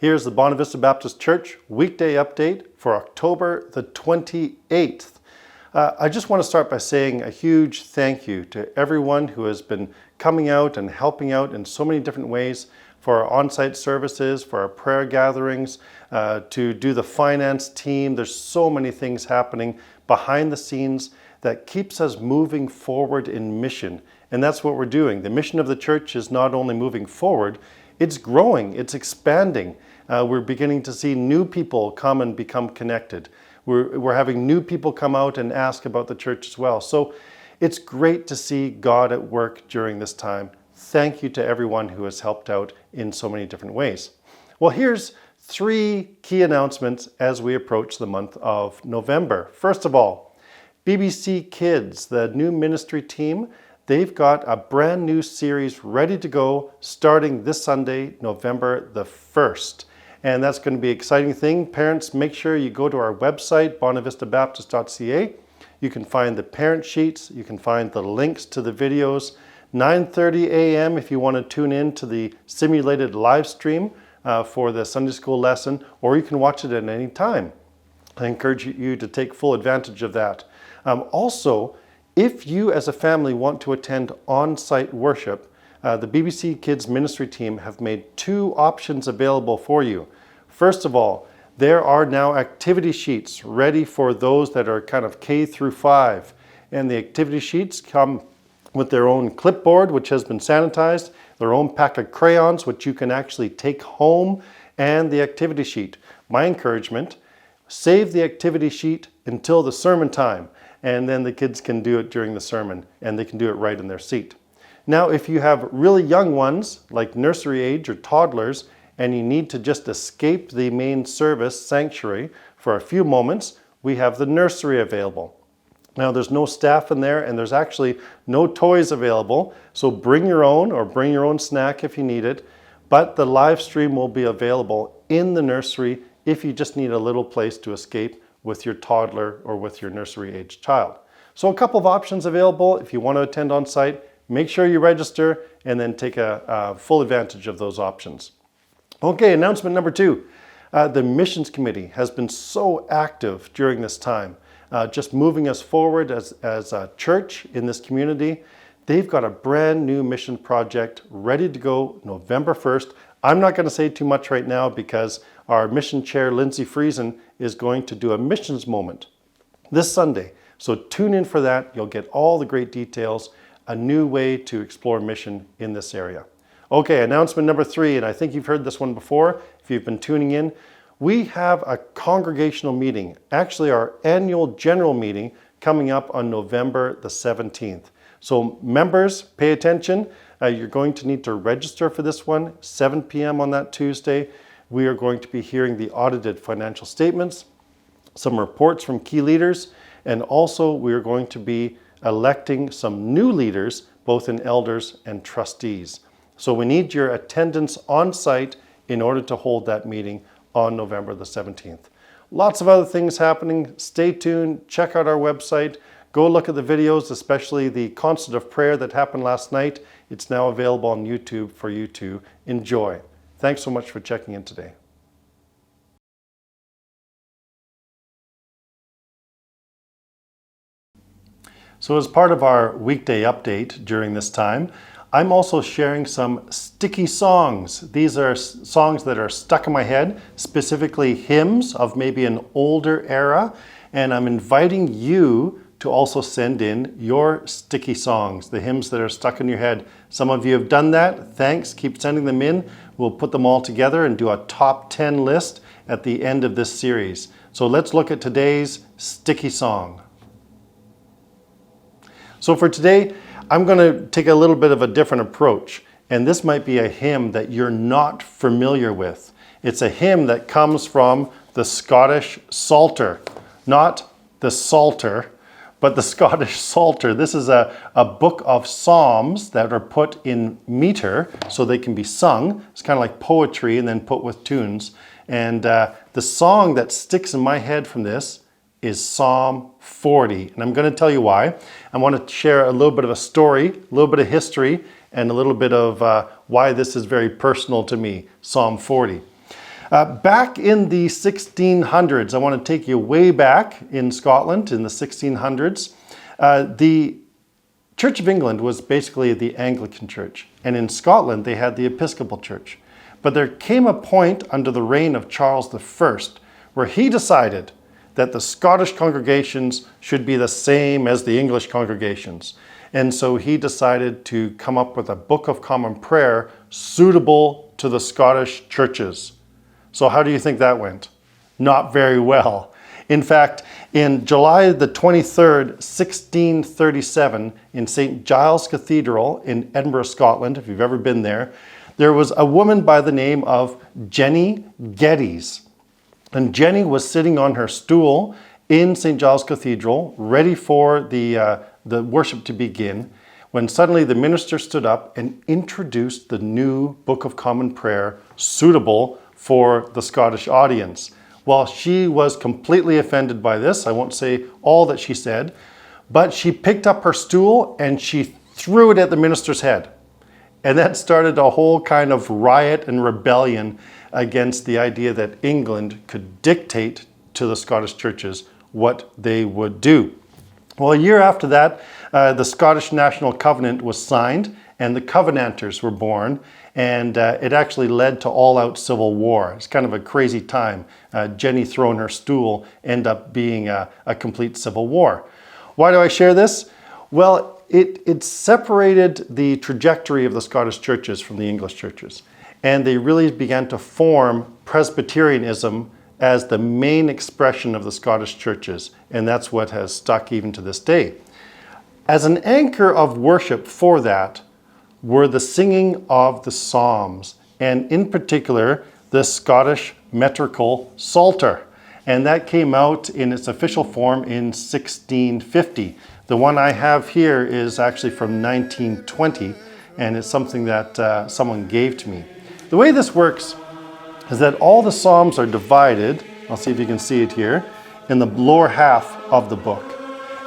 Here's the Bonavista Vista Baptist Church weekday update for October the 28th. I just want to start by saying a huge thank you to everyone who has been coming out and helping out in so many different ways for our on-site services, for our prayer gatherings, to do the finance team. There's so many things happening behind the scenes that keeps us moving forward in mission. And that's what we're doing. The mission of the church is not only moving forward, it's growing, it's expanding. We're beginning to see new people come and become connected. We're having new people come out and ask about the church as well. So it's great to see God at work during this time. Thank you to everyone who has helped out in so many different ways. Well, here's 3 key announcements as we approach the month of November. First of all, BBC Kids, the new ministry team, they've got a brand new series ready to go starting this Sunday, November the 1st. And that's going to be an exciting thing. Parents, make sure you go to our website, bonavistabaptist.ca. You can find the parent sheets. You can find the links to the videos. 9:30 a.m. if you want to tune in to the simulated live stream for the Sunday school lesson, or you can watch it at any time. I encourage you to take full advantage of that. Also, if you as a family want to attend on-site worship, the BBC Kids ministry team have made 2 options available for you. First of all, there are now activity sheets ready for those that are kind of K through 5. And the activity sheets come with their own clipboard, which has been sanitized, their own pack of crayons, which you can actually take home, and the activity sheet. My encouragement, save the activity sheet until the sermon time, and then the kids can do it during the sermon, and they can do it right in their seat. Now, if you have really young ones, like nursery age or toddlers, and you need to just escape the main service sanctuary for a few moments, we have the nursery available. Now, there's no staff in there, and there's actually no toys available, so bring your own or bring your own snack if you need it, but the live stream will be available in the nursery if you just need a little place to escape with your toddler or with your nursery age child. So a couple of options available if you want to attend on site. Make sure you register and then take a full advantage of those options. Okay, announcement number 2. The missions committee has been so active during this time, just moving us forward as a church in this community. They've got a brand new mission project ready to go November 1st. I'm not going to say too much right now because our mission chair, Lindsay Friesen, is going to do a missions moment this Sunday. So tune in for that. You'll get all the great details, a new way to explore mission in this area. Okay, announcement number 3, and I think you've heard this one before if you've been tuning in. We have a congregational meeting, actually our annual general meeting, coming up on November the 17th. So members, pay attention. You're going to need to register for this one, 7 p.m. on that Tuesday. We are going to be hearing the audited financial statements, some reports from key leaders, and also we are going to be electing some new leaders, both in elders and trustees. So we need your attendance on site in order to hold that meeting on November the 17th. Lots of other things happening. Stay tuned, check out our website, go look at the videos, especially the concert of prayer that happened last night. It's now available on YouTube for you to enjoy. Thanks so much for checking in today. So as part of our weekday update during this time, I'm also sharing some sticky songs. These are songs that are stuck in my head, specifically hymns of maybe an older era, and I'm inviting you to also send in your sticky songs, the hymns that are stuck in your head. Some of you have done that. Thanks. Keep sending them in. We'll put them all together and do a top 10 list at the end of this series. So let's look at today's sticky song. So for today, I'm going to take a little bit of a different approach, and this might be a hymn that you're not familiar with. It's a hymn that comes from the Scottish Psalter, not the Psalter, but the Scottish Psalter. This is a book of psalms that are put in meter so they can be sung. It's kind of like poetry and then put with tunes. And the song that sticks in my head from this is Psalm 40. And I'm going to tell you why. I want to share a little bit of a story, a little bit of history, and a little bit of why this is very personal to me, Psalm 40. Back in the 1600s, I want to take you way back in Scotland in the 1600s. The Church of England was basically the Anglican Church, and in Scotland they had the Episcopal Church. But there came a point under the reign of Charles I where he decided that the Scottish congregations should be the same as the English congregations. And so he decided to come up with a Book of Common Prayer suitable to the Scottish churches. So how do you think that went? Not very well. In fact, in July the 23rd, 1637, in St. Giles Cathedral in Edinburgh, Scotland, if you've ever been there, there was a woman by the name of Jenny Geddes. And Jenny was sitting on her stool in St. Giles Cathedral, ready for the worship to begin, when suddenly the minister stood up and introduced the new Book of Common Prayer suitable for the Scottish audience. Well, she was completely offended by this. I won't say all that she said, but she picked up her stool and she threw it at the minister's head. And that started a whole kind of riot and rebellion against the idea that England could dictate to the Scottish churches what they would do. Well, a year after that, the Scottish National Covenant was signed and the Covenanters were born, and it actually led to all-out civil war. It's kind of a crazy time. Jenny throwing her stool ended up being a complete civil war. Why do I share this? Well, it separated the trajectory of the Scottish churches from the English churches, and they really began to form Presbyterianism as the main expression of the Scottish churches, and that's what has stuck even to this day. As an anchor of worship for that were the singing of the Psalms, and in particular, the Scottish metrical Psalter. And that came out in its official form in 1650. The one I have here is actually from 1920, and it's something that someone gave to me. The way this works is that all the Psalms are divided, I'll see if you can see it here, in the lower half of the book.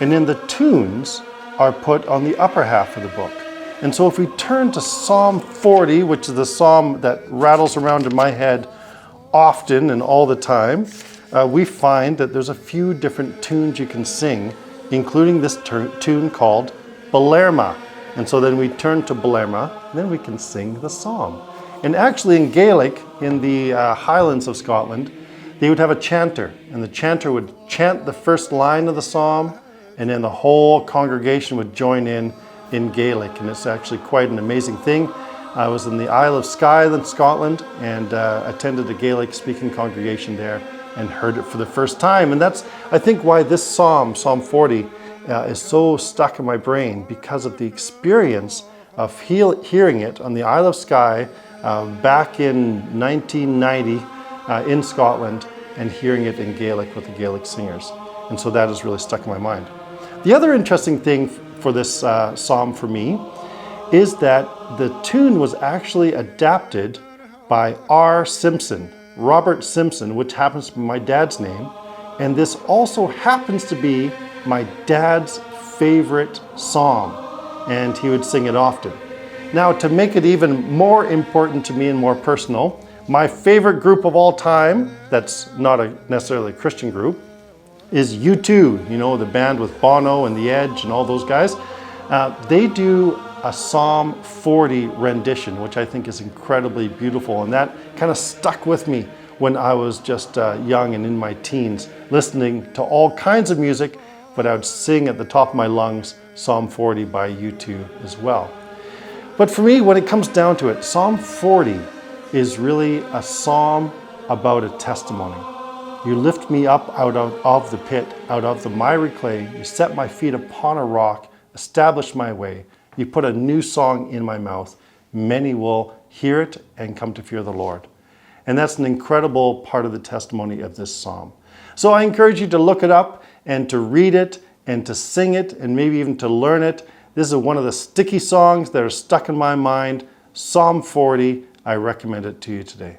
And then the tunes are put on the upper half of the book. And so if we turn to Psalm 40, which is the psalm that rattles around in my head often and all the time, we find that there's a few different tunes you can sing, including this tune called Belerma. And so then we turn to Belerma, and then we can sing the psalm. And actually in Gaelic, in the Highlands of Scotland, they would have a chanter, and the chanter would chant the first line of the psalm, and then the whole congregation would join in Gaelic, and it's actually quite an amazing thing. I was in the Isle of Skye in Scotland and attended a Gaelic-speaking congregation there and heard it for the first time. And that's, I think, why this psalm, Psalm 40, is so stuck in my brain, because of the experience of hearing it on the Isle of Skye back in 1990 in Scotland, and hearing it in Gaelic with the Gaelic singers. And so that has really stuck in my mind. The other interesting thing for this psalm for me is that the tune was actually adapted by Robert Simpson, which happens to be my dad's name, and this also happens to be my dad's favorite psalm, and he would sing it often. Now, to make it even more important to me and more personal, my favorite group of all time, that's not necessarily a Christian group, is U2, you know, the band with Bono and The Edge and all those guys. They do a Psalm 40 rendition, which I think is incredibly beautiful, and that kind of stuck with me when I was just young and in my teens, listening to all kinds of music, but I would sing at the top of my lungs Psalm 40 by U2 as well. But for me, when it comes down to it, Psalm 40 is really a psalm about a testimony. You lift me up out of the pit, out of the miry clay. You set my feet upon a rock, establish my way. You put a new song in my mouth. Many will hear it and come to fear the Lord. And that's an incredible part of the testimony of this psalm. So I encourage you to look it up and to read it and to sing it and maybe even to learn it. This is one of the sticky songs that are stuck in my mind. Psalm 40, I recommend it to you today.